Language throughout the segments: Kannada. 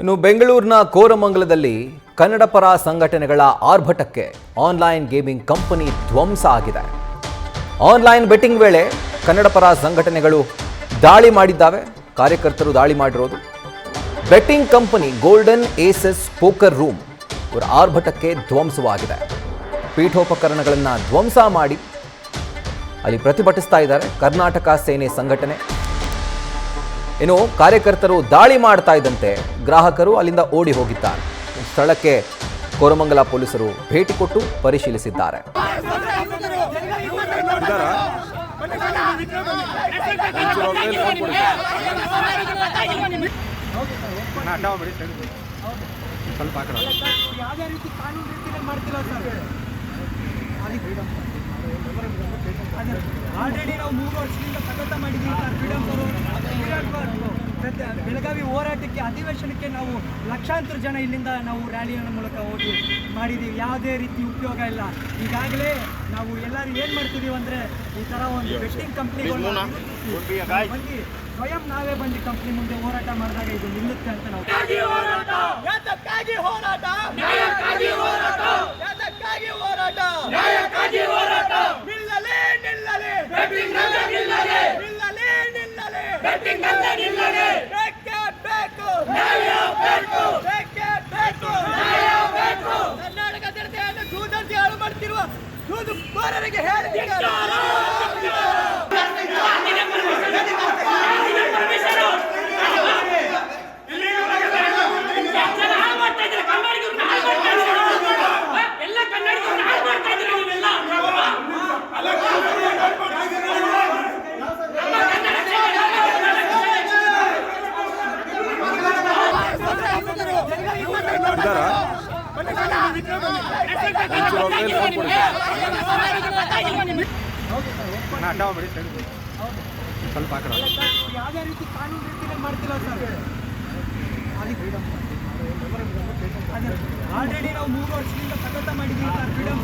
ಇನ್ನು ಬೆಂಗಳೂರಿನ ಕೋರಮಂಗಲದಲ್ಲಿ ಕನ್ನಡ ಪರ ಸಂಘಟನೆಗಳ ಆರ್ಭಟಕ್ಕೆ ಆನ್ಲೈನ್ ಗೇಮಿಂಗ್ ಕಂಪನಿ ಧ್ವಂಸ ಆಗಿದೆ. ಆನ್ಲೈನ್ ಬೆಟ್ಟಿಂಗ್ ವೇಳೆ ಕನ್ನಡ ಪರ ಸಂಘಟನೆಗಳು ದಾಳಿ ಮಾಡಿದ್ದಾವೆ. ಕಾರ್ಯಕರ್ತರು ದಾಳಿ ಮಾಡಿರೋದು. Betting company golden Asus poker room ಇವರ ಆರ್ಭಟಕ್ಕೆ ಧ್ವಂಸವಾಗಿದೆ. ಪೀಠೋಪಕರಣಗಳನ್ನು ಧ್ವಂಸ ಮಾಡಿ ಅಲ್ಲಿ ಪ್ರತಿಭಟಿಸ್ತಾ ಇದ್ದಾರೆ ಕರ್ನಾಟಕ ಸೇನೆ ಸಂಘಟನೆ. ಇನ್ನು ಕಾರ್ಯಕರ್ತರು ದಾಳಿ ಮಾಡ್ತಾ ಇದ್ದಂತೆ ಗ್ರಾಹಕರು ಅಲ್ಲಿಂದ ಓಡಿ ಹೋಗಿದ್ದಾರೆ. ಸ್ಥಳಕ್ಕೆ ಕೋರಮಂಗಲ ಪೊಲೀಸರು ಭೇಟಿ ಕೊಟ್ಟು ಪರಿಶೀಲಿಸಿದ್ದಾರೆ. ಆಲ್ರೆಡಿ ನಾವು 3 ವರ್ಷದಿಂದ ಸತತ ಮಾಡಿದ್ದೀವಿ ಸರ್. ಫ್ರೀಡಮ್ ಬೆಳಗಾವಿ ಹೋರಾಟಕ್ಕೆ ಅಧಿವೇಶನಕ್ಕೆ ನಾವು ಲಕ್ಷಾಂತರ ಜನ ಇಲ್ಲಿಂದ ನಾವು ರ್ಯಾಲಿಯ ಮೂಲಕ ಹೋಗಿ ಮಾಡಿದ್ದೀವಿ. ಯಾವುದೇ ರೀತಿ ಉಪಯೋಗ ಇಲ್ಲ. ಈಗಾಗಲೇ ನಾವು ಎಲ್ಲರೂ ಏನು ಮಾಡ್ತಿದ್ದೀವಿ ಅಂದರೆ ಈ ಥರ ಒಂದು ಬೆಟ್ಟಿಂಗ್ ಕಂಪ್ನಿಗಳು ಬಂದು ಸ್ವಯಂ ನಾವೇ ಬಂದು ಕಂಪ್ನಿ ಮುಂದೆ ಹೋರಾಟ ಮಾಡಿದಾಗ ಇದು ನಿಲ್ಲುತ್ತೆ ಅಂತ ನಾವು ಕರ್ನಾಟಕ ಜನತೆಯನ್ನು ದೂರದರ್ಶಿ ಹಾಳು ಮಾಡ್ತಿರುವ ದೂದುಕೋರರಿಗೆ ಸ್ವಲ್ಪ ಯಾವುದೇ ರೀತಿ ಕಾನೂನು ರೀತಿಯಲ್ಲಿ ಮಾಡ್ತಿಲ್ಲ ಸರ್. ಆಲ್ರೆಡಿ ನಾವು 3 ವರ್ಷದಿಂದ ಸತತ ಮಾಡಿದ್ದೀವಿ ಸರ್. ಫ್ರೀಡಮ್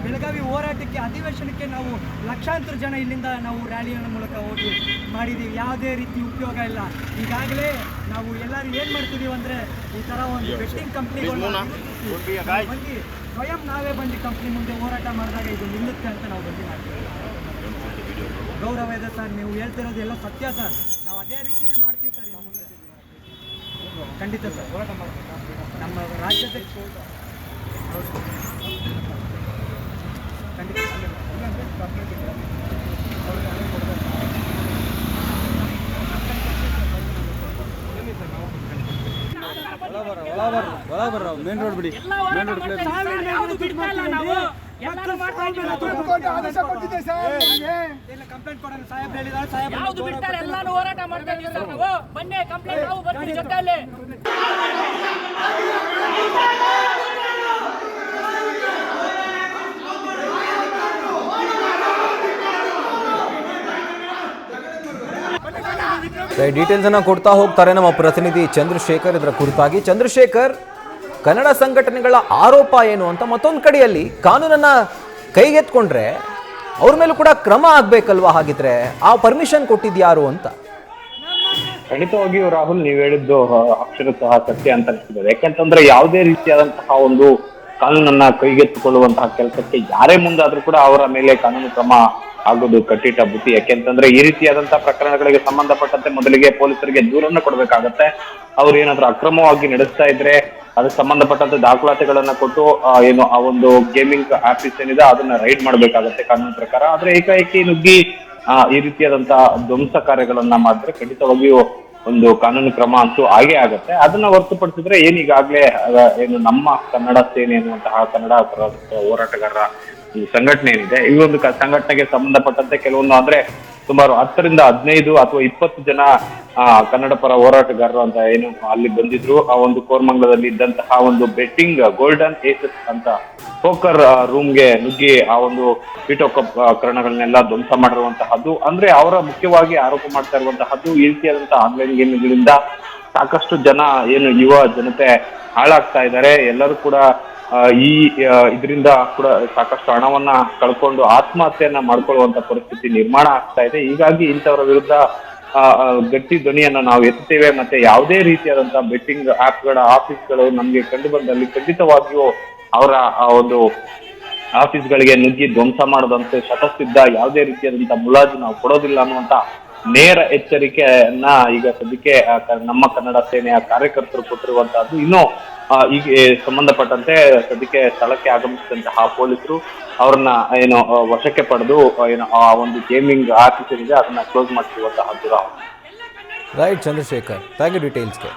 ಬೆಳಗಾವಿ ಹೋರಾಟಕ್ಕೆ ಅಧಿವೇಶನಕ್ಕೆ ನಾವು ಲಕ್ಷಾಂತರ ಜನ ಇಲ್ಲಿಂದ ನಾವು ರ್ಯಾಲಿಯ ಮೂಲಕ ಹೋಗಿ ಮಾಡಿದ್ದೀವಿ. ಯಾವುದೇ ರೀತಿ ಉಪಯೋಗ ಇಲ್ಲ. ಈಗಾಗಲೇ ನಾವು ಎಲ್ಲರೂ ಏನು ಮಾಡ್ತಿದ್ದೀವಿ ಅಂದರೆ ಈ ಥರ ಒಂದು ಬೆಟ್ಟಿಂಗ್ ಕಂಪ್ನಿಗಳು ಬಂದು ಸ್ವಯಂ ನಾವೇ ಬಂದು ಕಂಪ್ನಿ ಮುಂದೆ ಹೋರಾಟ ಮಾಡಿದಾಗ ಇದು ನಿಲ್ಲುತ್ತೆ ಅಂತ ನಾವು ಬಂದು ಮಾಡ್ತೀವಿ. ಗೌರವ ಇದೆ ಸರ್. ನೀವು ಹೇಳ್ತಿರೋದು ಎಲ್ಲ ಸತ್ಯ ಸರ್. ನಾವು ಅದೇ ರೀತಿಯೇ ಮಾಡ್ತೀವಿ ಸರ್. ಇನ್ನು ಮುಂದೆ ಖಂಡಿತ ಸರ್ ಹೋರಾಟ ಮಾಡಬೇಕು. ನಮ್ಮ ರಾಜ್ಯದ ಖಂಡಿತ ಮೇನ್ ರೋಡ್ ಬಿಡಿ. ಮೇನ್ ರೋಡ್ ಕಂಪ್ಲೇಂಟ್ ಕೊಡೋಣ ಸಾಹೇಬ್ ಹೇಳಿದ್ದಾರೆ. ಸಾಹೇಬ್ ಯಾವುದು ಬಿಡ್ತಾರೆ ಎಲ್ಲಾನು ಹೋರಾಟ ಮಾಡ್ತಾ ಇದೀವಿ ಸರ್. ನಾವು ಬನ್ನಿ ಕಂಪ್ಲೇಂಟ್ ನಾವು ಬರ್ತೀವಿ ಜೊತೆಯಲ್ಲಿ. ಡೀಟೇಲ್ಸ್ ಅನ್ನ ಕೊಡ್ತಾ ಹೋಗ್ತಾರೆ ನಮ್ಮ ಪ್ರತಿನಿಧಿ ಚಂದ್ರಶೇಖರ್. ಇದರ ಕುರಿತಾಗಿ ಚಂದ್ರಶೇಖರ್, ಕನ್ನಡ ಸಂಘಟನೆಗಳ ಆರೋಪ ಏನು ಅಂತ ಮತ್ತೊಂದು ಕಡೆಯಲ್ಲಿ ಕಾನೂನನ್ನ ಕೈಗೆತ್ಕೊಂಡ್ರೆ ಅವ್ರ ಮೇಲೂ ಕೂಡ ಕ್ರಮ ಆಗ್ಬೇಕಲ್ವಾ? ಹಾಗಿದ್ರೆ ಆ ಪರ್ಮಿಷನ್ ಕೊಟ್ಟಿದ್ಯಾರು ಅಂತ? ಖಂಡಿತವಾಗಿಯೂ ರಾಹುಲ್, ನೀವು ಹೇಳಿದ್ದು ಅಕ್ಷರಶಃ ಸತ್ಯ ಅಂತ ಅನಿಸ್ತಿದೆ. ಯಾಕಂತಂದ್ರೆ ಯಾವುದೇ ರೀತಿಯಾದಂತಹ ಒಂದು ಕಾನೂನನ್ನ ಕೈಗೆತ್ತಿಕೊಳ್ಳುವಂತಹ ಕೆಲಸಕ್ಕೆ ಯಾರೇ ಮುಂದಾದ್ರೂ ಕೂಡ ಅವರ ಮೇಲೆ ಕಾನೂನು ಕ್ರಮ ಆಗೋದು ಕಟ್ಟಿಟ್ಟ ಬುತ್ತಿ. ಯಾಕೆಂತಂದ್ರೆ ಈ ರೀತಿಯಾದಂತಹ ಪ್ರಕರಣಗಳಿಗೆ ಸಂಬಂಧಪಟ್ಟಂತೆ ಮೊದಲಿಗೆ ಪೊಲೀಸರಿಗೆ ದೂರನ್ನ ಕೊಡ್ಬೇಕಾಗತ್ತೆ. ಅವ್ರು ಏನಾದ್ರೂ ಅಕ್ರಮವಾಗಿ ನಡೆಸ್ತಾ ಇದ್ರೆ ಅದಕ್ಕೆ ಸಂಬಂಧಪಟ್ಟಂತೆ ದಾಖಲಾತಿಗಳನ್ನ ಕೊಟ್ಟು ಏನು ಆ ಒಂದು ಗೇಮಿಂಗ್ ಆಫೀಸ್ ಏನಿದೆ ಅದನ್ನ ರೈಡ್ ಮಾಡ್ಬೇಕಾಗತ್ತೆ ಕಾನೂನು ಪ್ರಕಾರ. ಆದ್ರೆ ಏಕಾಏಕಿ ನುಗ್ಗಿ ಈ ರೀತಿಯಾದಂತಹ ಧ್ವಂಸ ಕಾರ್ಯಗಳನ್ನ ಮಾಡಿದ್ರೆ ಖಂಡಿತವಾಗಿಯೂ ಒಂದು ಕಾನೂನು ಕ್ರಮ ಅಂತೂ ಆಗೇ ಆಗತ್ತೆ. ಅದನ್ನ ಹೊರತುಪಡಿಸಿದ್ರೆ ಏನೀಗಾಗ್ಲೇ ಏನು ನಮ್ಮ ಕನ್ನಡ ಸೇನೆ ಅನ್ನುವಂತಹ ಕನ್ನಡ ಹೋರಾಟಗಾರರ ಈ ಸಂಘಟನೆ ಏನಿದೆ, ಈ ಒಂದು ಸಂಘಟನೆಗೆ ಸಂಬಂಧಪಟ್ಟಂತೆ ಕೆಲವೊಂದು ಅಂದ್ರೆ ಸುಮಾರು 10 ರಿಂದ 15 ಅಥವಾ 20 ಜನ ಕನ್ನಡ ಪರ ಹೋರಾಟಗಾರರು ಅಂತ ಏನು ಅಲ್ಲಿ ಬಂದಿದ್ರು. ಆ ಒಂದು ಕೋರಮಂಗಲದಲ್ಲಿ ಇದ್ದಂತಹ ಒಂದು ಬೆಟ್ಟಿಂಗ್ ಗೋಲ್ಡನ್ ಏಸಸ್ ಅಂತ ಪೋಕರ್ ರೂಮ್ಗೆ ನುಗ್ಗಿ ಆ ಒಂದು ಪೀಠೋಪಕರಣಗಳನ್ನೆಲ್ಲ ಧ್ವಂಸ ಮಾಡಿರುವಂತಹದ್ದು. ಅಂದ್ರೆ ಅವರ ಮುಖ್ಯವಾಗಿ ಆರೋಪ ಮಾಡ್ತಾ ಇರುವಂತಹದ್ದು ಈ ರೀತಿಯಾದಂತಹ ಆನ್ಲೈನ್ ಗೇಮ್ಗಳಿಂದ ಸಾಕಷ್ಟು ಜನ ಏನು ಯುವ ಜನತೆ ಹಾಳಾಗ್ತಾ ಇದ್ದಾರೆ. ಎಲ್ಲರೂ ಕೂಡ ಇದರಿಂದ ಕೂಡ ಸಾಕಷ್ಟು ಹಣವನ್ನ ಕಳ್ಕೊಂಡು ಆತ್ಮಹತ್ಯೆಯನ್ನ ಮಾಡ್ಕೊಳ್ಳುವಂತ ಪರಿಸ್ಥಿತಿ ನಿರ್ಮಾಣ ಆಗ್ತಾ ಇದೆ. ಹೀಗಾಗಿ ಇಂಥವರ ವಿರುದ್ಧ ಗಟ್ಟಿ ಧ್ವನಿಯನ್ನ ನಾವು ಎತ್ತುತ್ತೇವೆ. ಮತ್ತೆ ಯಾವುದೇ ರೀತಿಯಾದಂತಹ ಬೆಟ್ಟಿಂಗ್ ಆಪ್ಗಳ ಆಫೀಸ್ಗಳು ನಮ್ಗೆ ಕಂಡು ಬಂದಲ್ಲಿ ಖಂಡಿತವಾಗಿಯೂ ಅವರ ಒಂದು ಆಫೀಸ್ಗಳಿಗೆ ನುಗ್ಗಿ ಧ್ವಂಸ ಮಾಡದಂತೆ ಶತಸಿದ್ಧ, ಯಾವುದೇ ರೀತಿಯಾದಂತಹ ಮುಲಾಜು ನಾವು ಕೊಡೋದಿಲ್ಲ ಅನ್ನುವಂತ ನೇರ ಎಚ್ಚರಿಕೆಯನ್ನ ಈಗ ಸದ್ಯಕ್ಕೆ ನಮ್ಮ ಕನ್ನಡ ಸೇನೆಯ ಕಾರ್ಯಕರ್ತರು ಕೊಟ್ಟಿರುವಂತಹದ್ದು. ಇನ್ನು ಈಗ ಸಂಬಂಧಪಟ್ಟಂತೆ ಸದ್ಯಕ್ಕೆ ಸ್ಥಳಕ್ಕೆ ಆಗಮಿಸಿದಂತಹ ಪೊಲೀಸರು ಅವ್ರನ್ನ ಏನು ವಶಕ್ಕೆ ಪಡೆದು ಏನು ಆ ಒಂದು ಗೇಮಿಂಗ್ ಆಫೀಸ್ ಏನಿದೆ ಅದನ್ನ ಕ್ಲೋಸ್ ಮಾಡಿರುವಂತಹದ್ದು. Right Chandrashekhar, thank you ಡೀಟೇಲ್ಸ್ಗೆ.